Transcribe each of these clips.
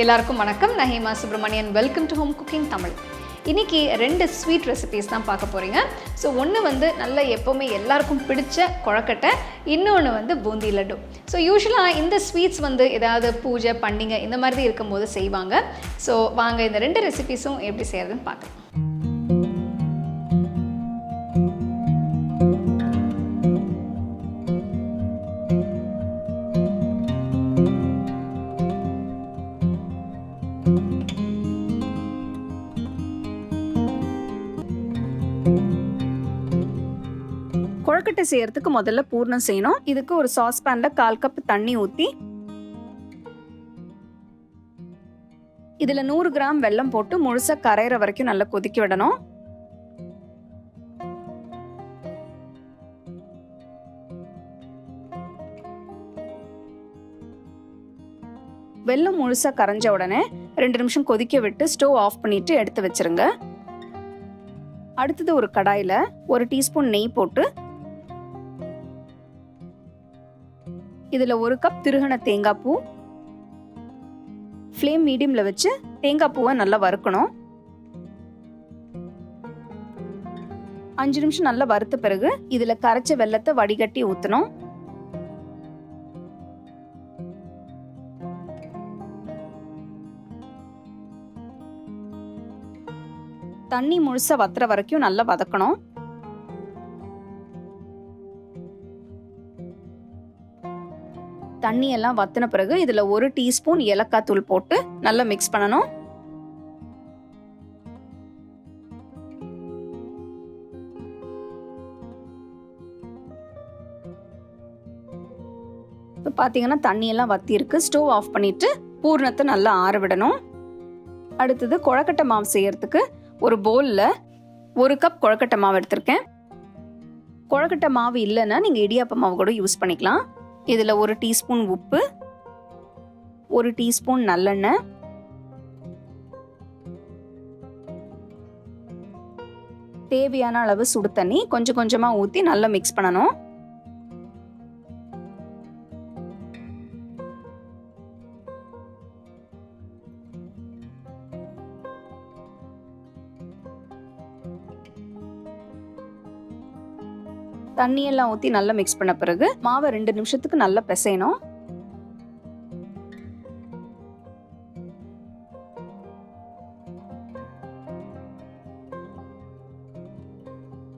எல்லாருக்கும் வணக்கம். நான் Hema Subramanian. Welcome to home cooking Tamil. இன்றைக்கி 2 ஸ்வீட் ரெசிபீஸ் தான் பார்க்க போகிறீங்க. ஸோ ஒன்று வந்து நல்ல எப்போவுமே எல்லாருக்கும் பிடிச்ச கொழக்கட்டை, இன்னொன்று வந்து பூந்தி லட்டு. ஸோ யூஸ்வலாக இந்த ஸ்வீட்ஸ் வந்து ஏதாவது பூஜை பண்டிகை இந்த மாதிரி இருக்கும்போது செய்வாங்க. ஸோ வாங்க இந்த 2 ரெசிபீஸும் எப்படி செய்கிறதுன்னு பார்க்கலாம். கொழுக்கட்டை செய்யறதுக்கு முதல்ல பூர்ணம் செய்யணும். இதுக்கு ஒரு சாஸ் பேன்ல 1/4 கப் தண்ணி ஊற்றி இதுல 100 கிராம் வெல்லம் போட்டு முழுசா கரையிற வரைக்கும் நல்லா கொதிக்க விடணும். வெல்லம் முழுசா கரைஞ்ச உடனே 2 நிமிஷம் கொதிக்க விட்டு ஸ்டவ் ஆஃப் பண்ணிட்டு எடுத்து வச்சிருங்க. அடுத்தது ஒரு கடாயில 1 டீஸ்பூன் நெய் போட்டு இதுல 1 கப் திருகின தேங்காய் பூ, ஃப்ளேம் மீடியம்ல வச்சு தேங்காய் பூவை நல்லா வறுக்கணும். 5 நிமிஷம் நல்லா வறுத்த பிறகு இதுல கரைச்ச வெல்லத்தை வடிகட்டி ஊத்தணும். தண்ணி முழுசா வத்துற வரைக்கும் நல்லா வதக்கணும். தண்ணி எல்லாம் வத்தின பிறகு இதுல 1 டீஸ்பூன் ஏலக்காய் தூள் போட்டு நல்லா மிக்ஸ் பண்ணணும். இப்போ பாத்தீங்கன்னா தண்ணி எல்லாம் வத்தி இருக்கு. ஸ்டவ் ஆஃப் பண்ணிட்டு பூர்ணத்தை நல்லா ஆற விடணும். அடுத்தது கொழுக்கட்டை மாவு செய்யறதுக்கு ஒரு பவுல்ல 1 கப் கொழுக்கட்டை மாவு எடுத்திருக்கேன். கொழுக்கட்டை மாவு இல்லைன்னா நீங்க இடியாப்ப மாவு கூட யூஸ் பண்ணிக்கலாம். இதுல 1 டீஸ்பூன் உப்பு, 1 டீஸ்பூன் நல்லெண்ணெய், தேவையான அளவு சுடு தண்ணி கொஞ்சம் கொஞ்சமா ஊத்தி நல்லா மிக்ஸ் பண்ணணும். தண்ணியெல்லாம் ஊற்றி நல்லா மிக்ஸ் பண்ண பிறகு மாவை 2 நிமிஷத்துக்கு நல்லா பிசையணும்.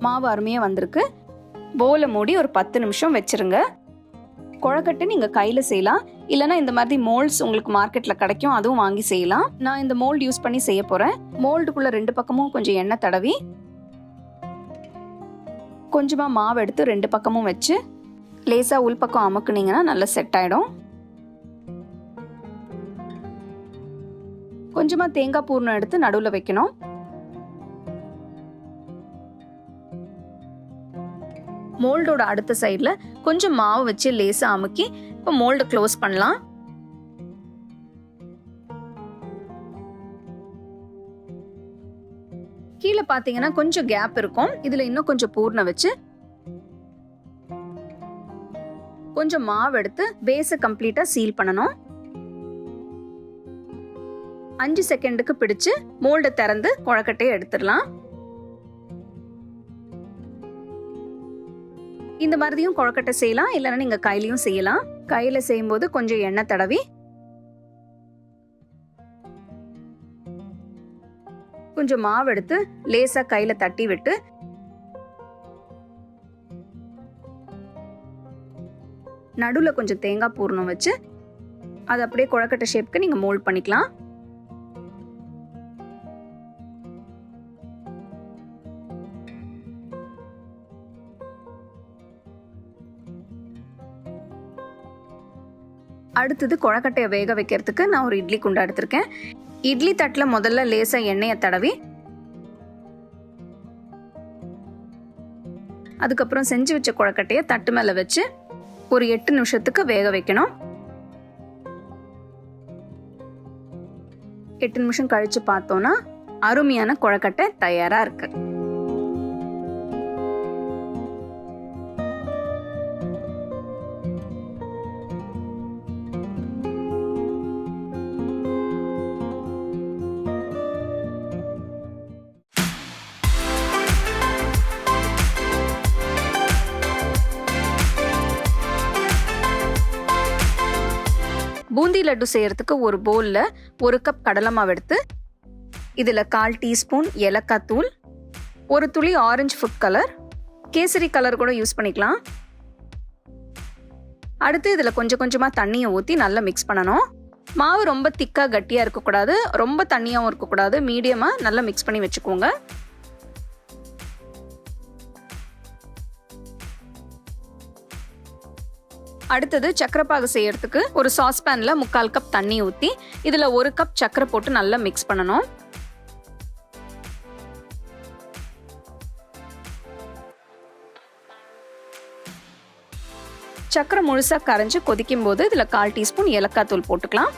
மாவு அருமையாக வந்திருக்கு. பவுலை மூடி ஒரு 10 நிமிஷம் வச்சிருங்க. கொழுக்கட்டை நீங்கள் கையில் செய்யலாம், இல்லைனா இந்த மாதிரி மோல்ட்ஸ் உங்களுக்கு மார்க்கெட்டில் கிடைக்கும், அதுவும் வாங்கி செய்யலாம். நான் இந்த மோல்டு யூஸ் பண்ணி செய்ய போகிறேன். மோல்டுக்குள்ளே 2 பக்கமும் கொஞ்சம் எண்ணெய் தடவி கொஞ்சமா மாவு எடுத்து 2 பக்கமும் வச்சு லேசா உள்பக்கம் அமுக்குனீங்கன்னா நல்லா செட் ஆயிடும். கொஞ்சமா தேங்காய் பூர்ணம் எடுத்து நடுவுல வைக்கணும். மோல்டோட அடுத்த சைடுல கொஞ்சம் மாவு வச்சு லேசா அமுக்கி இப்போ மோல்டு க்ளோஸ் பண்ணலாம். கீழே பாத்தீங்கன்னா கொஞ்சம் கேப் இருக்கும். இதுல இன்னும் கொஞ்சம் பூர்ணம் வச்சு கொஞ்சம் மாவு எடுத்து பேஸை கம்ப்ளீட்டா சீல் பண்ணணும். 5 செகண்டுக்கு பிடிச்சு மோல்டை திறந்து கொழுக்கட்டையை எடுத்துடலாம். இந்த மாதிரியும் கொழுக்கட்டை செய்யலாம், இல்லைன்னா நீங்க கையிலையும் செய்யலாம். கையில செய்யும்போது கொஞ்சம் எண்ணெய் தடவி கொஞ்சம் மாவு எடுத்து லேசா கையில தட்டி விட்டு நடுவுல கொஞ்சம் தேங்காய் பூர்ணம் வச்சு அது அப்படியே கொழுக்கட்டை ஷேப்க்கு நீங்க மோல்ட் பண்ணிக்கலாம். அடுத்தது கொழுக்கட்டையை வேக வைக்கிறதுக்கு நான் ஒரு இட்லி குண்டா எடுத்திருக்கேன். இட்லி தட்டுல முதல்ல லேசா எண்ணெயை தடவி அதுக்கப்புறம் செஞ்சு வச்ச கொழுக்கட்டையை தட்டு மேல வச்சு ஒரு 8 நிமிஷத்துக்கு வேக வைக்கணும். 8 நிமிஷம் கழிச்சு பார்த்தோம்னா அருமையான கொழுக்கட்டை தயாரா இருக்கு. பூந்தி லட்டு செய்யறதுக்கு ஒரு பவுலில் 1 கப் கடலை மாவு எடுத்து இதில் 1/4 டீஸ்பூன் ஏலக்காய் தூள், ஒரு துளி orange food colour, kesari colour கூட யூஸ் பண்ணிக்கலாம். அடுத்து இதில் கொஞ்சம் கொஞ்சமாக தண்ணியை ஊற்றி நல்லா மிக்ஸ் பண்ணணும். மாவு ரொம்ப திக்காக கட்டியாக இருக்கக்கூடாது, ரொம்ப தண்ணியாகவும் இருக்கக்கூடாது, மீடியமாக நல்லா மிக்ஸ் பண்ணி வச்சுக்கோங்க. அடுத்தது சக்கரை பாகு செய்யறதுக்கு ஒரு சாஸ்பேனில் 3/4 கப் தண்ணி ஊற்றி இதில் 1 கப் சக்கரை போட்டு நல்லா மிக்ஸ் பண்ணணும். சக்கரை முழுசாக கரைஞ்சி கொதிக்கும் போது இதில் 1/4 டீஸ்பூன் ஏலக்காய் தூள் போட்டுக்கலாம்.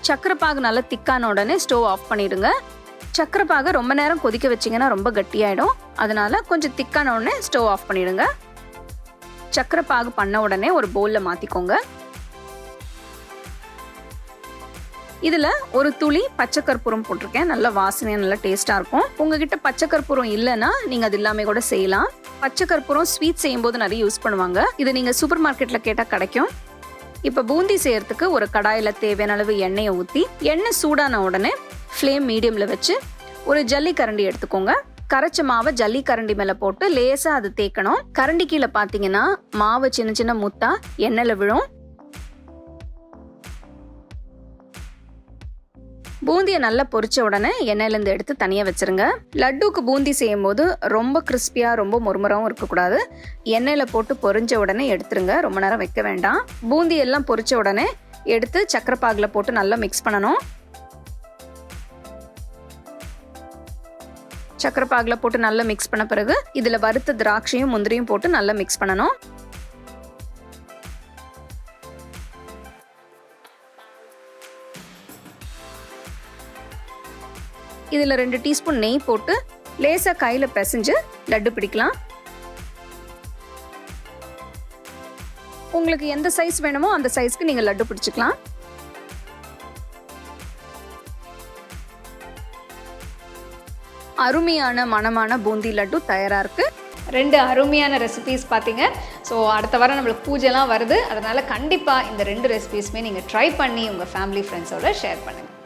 சக்கரை பாகு நல்லா திக்கான உடனே ஸ்டவ் ஆஃப் பண்ணிடுங்க. சக்கரை பாகு ரொம்ப நேரம் கொதிக்க வச்சிங்கன்னா ரொம்ப கட்டியாயிடும். அதனால கொஞ்சம் திக்கான உடனே ஸ்டவ் ஆஃப் பண்ணிடுங்க. சக்கரை பாகு பண்ண உடனே ஒரு பவுலில் மாற்றிக்கோங்க. இதில் ஒரு துளி பச்சை கற்பூரம் போட்டிருக்கேன். நல்ல வாசனையாக நல்லா டேஸ்ட்டாக இருக்கும். உங்ககிட்ட பச்சை கற்பூரம் இல்லைன்னா நீங்கள் அது எல்லாமே கூட செய்யலாம். பச்சை கற்பூரம் ஸ்வீட் செய்யும்போது நிறைய யூஸ் பண்ணுவாங்க. இதை நீங்கள் சூப்பர் மார்க்கெட்டில் கேட்டால் கிடைக்கும். இப்போ பூந்தி செய்யறதுக்கு ஒரு கடாயில் தேவையான அளவு எண்ணெயை ஊற்றி எண்ணெய் சூடான உடனே ஃப்ளேம் மீடியமில் வச்சு ஒரு ஜல்லி கரண்டி எடுத்துக்கோங்க. கரைச்ச மாவை ஜல்லி கரண்டி மேலே போட்டு லேசாக அது தேய்க்கணும். கரண்டி கீழே பார்த்தீங்கன்னா மாவு சின்ன சின்ன முத்தா எண்ணெயில் விழும். பூந்தியை நல்லா பொரிச்ச உடனே எண்ணெயிலேருந்து எடுத்து தனியாக வச்சிருங்க. லட்டுக்கு பூந்தி செய்யும் போது ரொம்ப கிறிஸ்பியாக ரொம்ப மொறுமொறாவும் இருக்கக்கூடாது. எண்ணெயில் போட்டு பொரிஞ்ச உடனே எடுத்துருங்க. ரொம்ப நேரம் வைக்க வேண்டாம். பூந்தி எல்லாம் பொரிச்ச உடனே எடுத்து சக்கரை பாகில் போட்டு நல்லா மிக்ஸ் பண்ணணும். சக்கரை பாகில் போட்டு நல்லா மிக்ஸ் பண்ண பிறகு இதில் வறுத்த திராட்சையும் முந்திரியும் போட்டு நல்லா மிக்ஸ் பண்ணணும். இதில் 2 டீஸ்பூன் நெய் போட்டு லேசாக கையில் பிசைஞ்சு லட்டு பிடிக்கலாம். உங்களுக்கு எந்த சைஸ் வேணுமோ அந்த சைஸ்க்கு நீங்கள் லட்டு பிடிச்சிக்கலாம். அருமையான மணமான பூந்தி லட்டு தயாராக இருக்கு. 2 அருமையான ரெசிபீஸ் பார்த்தீங்க. ஸோ அடுத்த வாரம் நம்மளுக்கு பூஜைலாம் வருது. அதனால் கண்டிப்பாக இந்த 2 ரெசிபீஸுமே நீங்கள் ட்ரை பண்ணி உங்கள் ஃபேமிலி ஃப்ரெண்ட்ஸோட ஷேர் பண்ணுங்கள்.